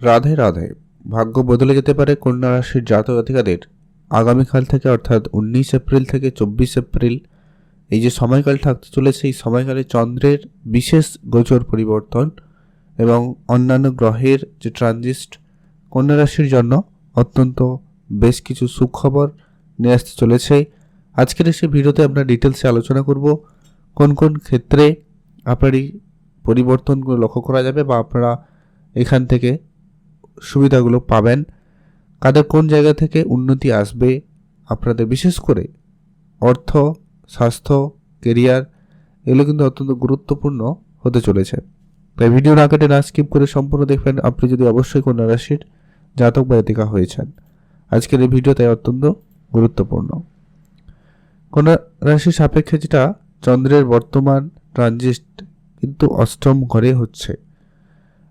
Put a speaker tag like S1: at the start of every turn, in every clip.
S1: রাধে রাধে। ভাগ্য বদলে যেতে পারে কন্যা রাশির জাতক জাতিকাদের আগামীকাল থেকে, অর্থাৎ 19 এপ্রিল থেকে 24 এপ্রিল। এই যে সময়কাল থাকতে চলেছে, এই সময়কালে চন্দ্রের বিশেষ গোচর পরিবর্তন এবং অন্যান্য গ্রহের যে ট্রানজিস্ট কন্যা রাশির জন্য অত্যন্ত বেশ কিছু সুখবর নিয়ে আসতে চলেছে। আজকের এই ভিডিওতে আমরা ডিটেলসে আলোচনা করব কোন কোন ক্ষেত্রে আপনার এই পরিবর্তনগুলো লক্ষ্য করা যাবে বা আপনারা এখান থেকে সুবিধাগুলো পাবেন, কাদের কোন জায়গা থেকে উন্নতি আসবে, আপনাদের বিশেষ করে অর্থ, স্বাস্থ্য, কেরিয়ার, এগুলো কিন্তু অত্যন্ত গুরুত্বপূর্ণ হতে চলেছে। তাই ভিডিও না কেটে না স্কিপ করে সম্পূর্ণ দেখবেন, আপনি যদি অবশ্যই কন্যা রাশির জাতক বা জাতিকা হয়েছেন। আজকের এই ভিডিও তাই অত্যন্ত গুরুত্বপূর্ণ। কন্যা রাশির সাপেক্ষে যেটা চন্দ্রের বর্তমান ট্রানজিট কিন্তু অষ্টম ঘরে হচ্ছে,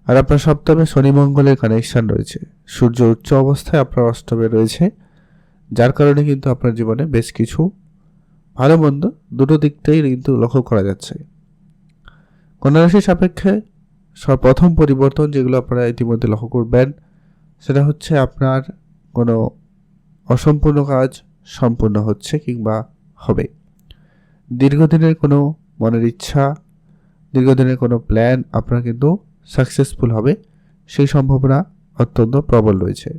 S1: আর আপনার সপ্তমে শনি মঙ্গলের কানেকশন রয়েছে। সূর্য উচ্চ অবস্থায় আপনার অষ্টমে রয়েছে, যার কারণে কিন্তু আপনার জীবনে বেশ কিছু ভালো মন্দ দুটো দিকটাই কিন্তু লক্ষ্য করা যাচ্ছে। কন্যা রাশির সাপেক্ষে প্রথম পরিবর্তন যেগুলো আপনারা ইতিমধ্যে লক্ষ্য করবেন, সেটা হচ্ছে আপনার কোনো অসম্পূর্ণ কাজ সম্পূর্ণ হচ্ছে কিংবা হবে। দীর্ঘদিনের কোনো মনের ইচ্ছা, দীর্ঘদিনের কোনো প্ল্যান আপনার কিন্তু সাকসেসফুল হবে, সেই সম্ভাবনা অত্যন্ত প্রবল রয়েছে।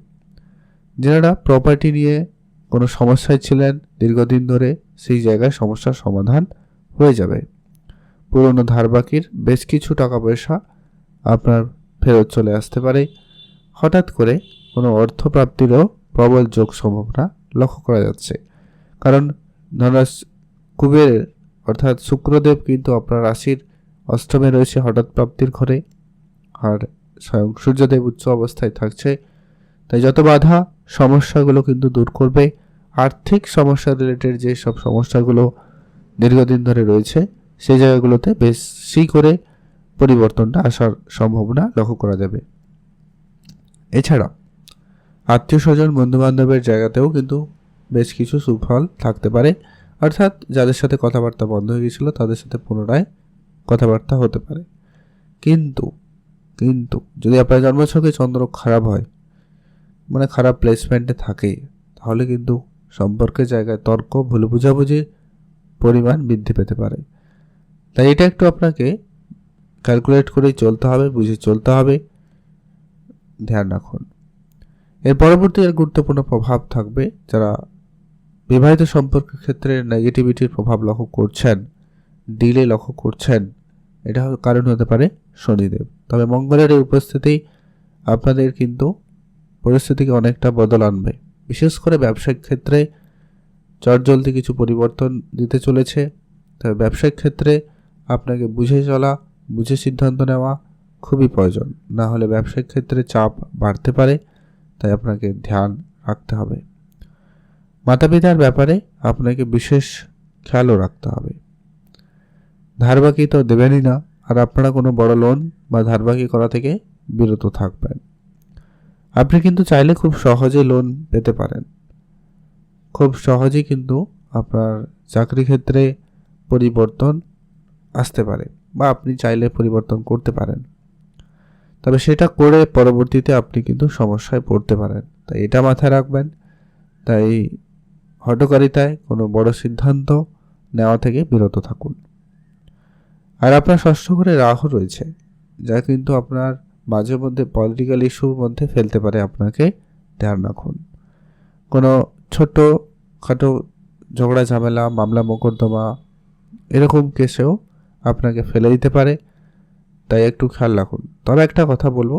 S1: যারা প্রপার্টি নিয়ে কোনো সমস্যায় ছিলেন দীর্ঘদিন ধরে, সেই জায়গায় সমস্যার সমাধান হয়ে যাবে। পুরনো ধারবাকির বেশ কিছু টাকা পয়সা আপনার ফেরত চলে আসতে পারে। হঠাৎ করে কোনো অর্থপ্রাপ্তিরও প্রবল যোগ সম্ভাবনা লক্ষ্য করা যাচ্ছে, কারণ ধনুরাশ কুবের অর্থাৎ শুক্রদেব কিন্তু আপনার রাশির অষ্টমে রয়েছে হঠাৎ প্রাপ্তির ঘরে, আর স্বয়ং সূর্যদেব উচ্চ অবস্থায় থাকছে। তাই যত বাধা সমস্যাগুলো কিন্তু দূর করবে। আর্থিক সমস্যা রিলেটেড যে সব সমস্যাগুলো দীর্ঘদিন ধরে রয়েছে, সেই জায়গাগুলোতে বেশি করে পরিবর্তনটা আসার সম্ভাবনা লক্ষ্য করা যাবে। এছাড়া আত্মীয় স্বজন, বন্ধুবান্ধবের জায়গাতেও কিন্তু বেশ কিছু সুফল থাকতে পারে, অর্থাৎ যাদের সাথে কথাবার্তা বন্ধ হয়ে গিয়েছিল তাদের সাথে পুনরায় কথাবার্তা হতে পারে। কিন্তু কিন্তু যদি আপনার জন্মছকে চন্দ্র খারাপ হয়, মানে খারাপ প্লেসমেন্টে থাকে, তাহলে কিন্তু সম্পর্কের জায়গায় তর্ক, ভুল বুঝাবুঝির পরিমাণ বৃদ্ধি পেতে পারে। তাই এটা একটু আপনাকে ক্যালকুলেট করেই চলতে হবে, বুঝে চলতে হবে, ধ্যান রাখুন। এর পরবর্তী এর গুরুত্বপূর্ণ প্রভাব থাকবে যারা বিবাহিত সম্পর্কের ক্ষেত্রে নেগেটিভিটির প্রভাব লক্ষ্য করছেন, ডিলে লক্ষ্য করছেন। এটা কারণ হতে পারে শনিদেব। তবে মঙ্গলের এই উপস্থিতি আপনাদের কিন্তু পরিস্থিতিকে অনেকটা বদল আনবে। বিশেষ করে ব্যবসায়িক ক্ষেত্রে চটজলদি কিছু পরিবর্তন দিতে চলেছে। তবে ব্যবসায়িক ক্ষেত্রে আপনাকে বুঝে চলা, বুঝে সিদ্ধান্ত নেওয়া খুবই প্রয়োজন, না হলে ব্যবসায়িক ক্ষেত্রে চাপ বাড়তে পারে। তাই আপনাকে ধ্যান রাখতে হবে। মাতা-পিতার ব্যাপারে আপনাকে বিশেষ খেয়ালও রাখতে হবে। ধারবাকি তো দেবেনই না, আর আপনারা কোনো বড় লোন বা ধারবাকি করা থেকে বিরত থাকবেন। আপনি কিন্তু চাইলে খুব সহজে লোন পেতে পারেন, খুব সহজেই কিন্তু আপনার চাকরি ক্ষেত্রে পরিবর্তন আসতে পারে, বা আপনি চাইলে পরিবর্তন করতে পারেন। তবে সেটা করে পরবর্তীতে আপনি কিন্তু সমস্যায় পড়তে পারেন, তাই এটা মাথায় রাখবেন। তাই হঠকারিতায় কোনো বড় সিদ্ধান্ত নেওয়া থেকে বিরত থাকুন। আর আপনার ষষ্ঠ ঘরে রাহু রয়েছে, যা কিন্তু আপনার মাঝে মধ্যে পলিটিক্যাল ইস্যুর মধ্যে ফেলতে পারে, আপনাকে ধ্যান রাখুন। কোনো ছোট খাটো ঝগড়া ঝামেলা, মামলা মোকদ্দমা এরকম কেসেও আপনাকে ফেলে দিতে পারে, তাই একটু খেয়াল রাখুন। তবে একটা কথা বলবো,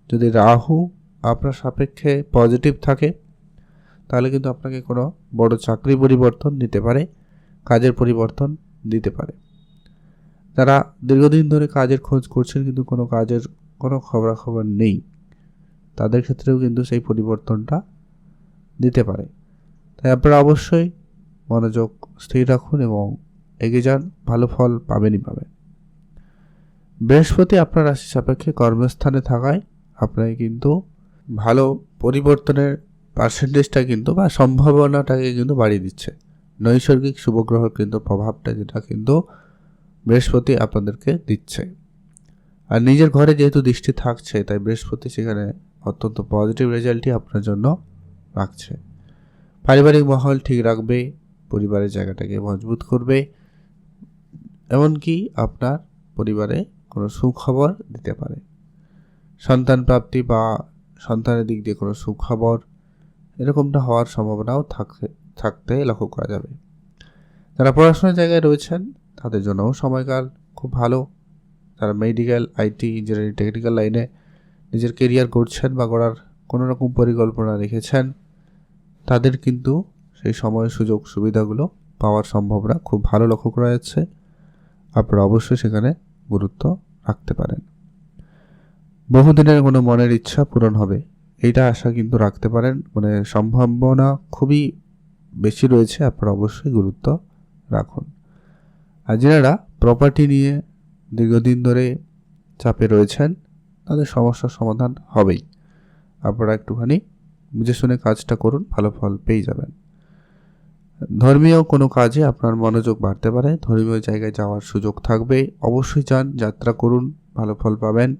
S1: যদি রাহু আপনার সাপেক্ষে পজিটিভ থাকে, তাহলে কিন্তু আপনাকে কোনো বড় চাকরি পরিবর্তন দিতে পারে, কাজের পরিবর্তন দিতে পারে। যারা দীর্ঘদিন ধরে কাজের খোঁজ করছেন কিন্তু কোনো কাজের কোনো খবরাখবর নেই, তাদের ক্ষেত্রেও কিন্তু সেই পরিবর্তনটা দিতে পারে। তাই আপনারা অবশ্যই মনোযোগ স্থির রাখুন এবং এগিয়ে যান, ভালো ফল পাবেনই পাবেন। বৃহস্পতি আপনার রাশি সাপেক্ষে কর্মস্থানে থাকায় আপনাকে কিন্তু ভালো পরিবর্তনের পার্সেন্টেজটা কিন্তু বা সম্ভাবনাটাকে কিন্তু বাড়িয়ে দিচ্ছে। নৈসর্গিক শুভগ্রহের কিন্তু প্রভাবটা যেটা কিন্তু বৃহস্পতি আপনাদেরকে দিচ্ছে। আর নিজের ঘরে যেহেতু দৃষ্টি থাকছে, তাই বৃহস্পতি সেখানে অত্যন্ত পজিটিভ রেজাল্টই আপনার জন্য রাখছে। পারিবারিক মহল ঠিক রাখবে, পরিবারের জায়গাটাকে মজবুত করবে, এমনকি আপনার পরিবারে কোনো সুখবর দিতে পারে। সন্তান প্রাপ্তি বা সন্তানের দিক দিয়ে কোনো সুখবর এরকমটা হওয়ার সম্ভাবনাও থাকতে লক্ষ্য করা যাবে। যারা পড়াশোনার জায়গায় রয়েছেন তাদের জন্যও সময়কাল খুব ভালো। যারা মেডিকেল, আইটি, ইঞ্জিনিয়ারিং, টেকনিক্যাল লাইনে নিজের কেরিয়ার গড়ছেন বা গড়ার কোনো রকম পরিকল্পনা রেখেছেন, তাদের কিন্তু সেই সময় সুযোগ সুবিধাগুলো পাওয়ার সম্ভাবনা খুব ভালো লক্ষ্য করা যাচ্ছে। আপনারা অবশ্যই সেখানে গুরুত্ব রাখতে পারেন। বহুদিনের কোনো মনের ইচ্ছা পূরণ হবে, এইটা আশা কিন্তু রাখতে পারেন, মানে সম্ভাবনা খুবই বেশি রয়েছে। আপনারা অবশ্যই গুরুত্ব রাখুন। আর যারা প্রপার্টি নিয়ে দীর্ঘদিন ধরে চাপে রয়েছেন, তাদের সমস্যার সমাধান হবেই। আপনারা একটুখানি বুঝে শুনে কাজটা করুন, ভালো ফল পেয়ে যাবেন। ধর্মীয় কোনো কাজে আপনার মনোযোগ বাড়তে পারে, ধর্মীয় জায়গায় যাওয়ার সুযোগ থাকবে, অবশ্যই যান, যাত্রা করুন, ভালো ফল পাবেন।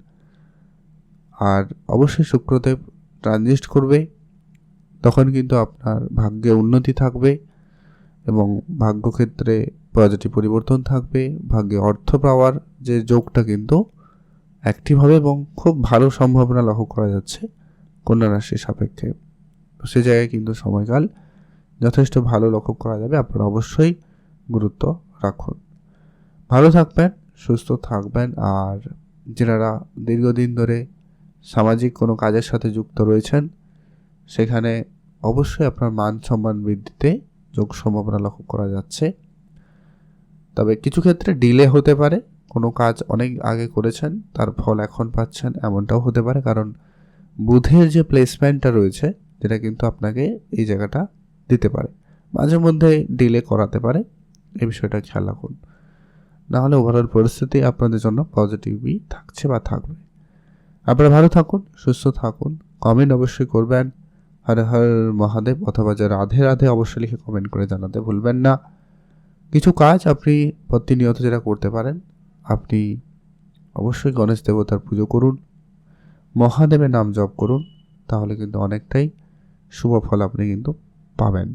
S1: আর অবশ্যই শুক্রদেব ট্রানজিট করবে, তখন কিন্তু আপনার ভাগ্যে উন্নতি থাকবে এবং ভাগ্যক্ষেত্রে পজিটিভ পরিবর্তন থাকবে। ভাগ্যে অর্থ পাওয়ার যে যোগটা কিন্তু অ্যাক্টিভ হবে এবং খুব ভালো সম্ভাবনা লক্ষ্য করা যাচ্ছে কন্যা রাশির সাপেক্ষে। সে জায়গায় কিন্তু সময়কাল যথেষ্ট ভালো লক্ষ্য করা যাবে। আপনারা অবশ্যই গুরুত্ব রাখুন। ভালো থাকবেন, সুস্থ থাকবেন। আর যারা দীর্ঘদিন ধরে সামাজিক কোনো কাজের সাথে যুক্ত রয়েছেন, সেখানে অবশ্যই আপনার মান সম্মান বৃদ্ধিতে যোগ সম্ভাবনা লক্ষ্য করা যাচ্ছে। তবে কিছু ক্ষেত্রে ডিলে হতে পারে, কোনো কাজ অনেক আগে করেছেন তার ফল এখন পাচ্ছেন, এমনটাও হতে পারে। কারণ বুধের যে প্লেসমেন্টটা রয়েছে, যেটা কিন্তু আপনাকে এই জায়গাটা দিতে পারে, মাঝে মধ্যে ডিলে করাতে পারে। এই বিষয়টা খেয়াল রাখুন, নাহলে ওভারঅল পরিস্থিতি আপনাদের জন্য পজিটিভই থাকছে বা থাকবে। আপনারা ভালো থাকুন, সুস্থ থাকুন। কমেন্ট অবশ্যই করবেন হর হর মহাদেব অথবা যে রাধে রাধে অবশ্যই লিখে কমেন্ট করে জানাতে ভুলবেন না। কিছু কাজ আপনি প্রতিনিয়ত যেটা করতে পারেন, আপনি অবশ্যই গণেশ দেবতার পুজো করুন, মহাদেবের নাম জপ করুন, তাহলে কিন্তু অনেকটাই শুভ ফল আপনি কিন্তু পাবেন।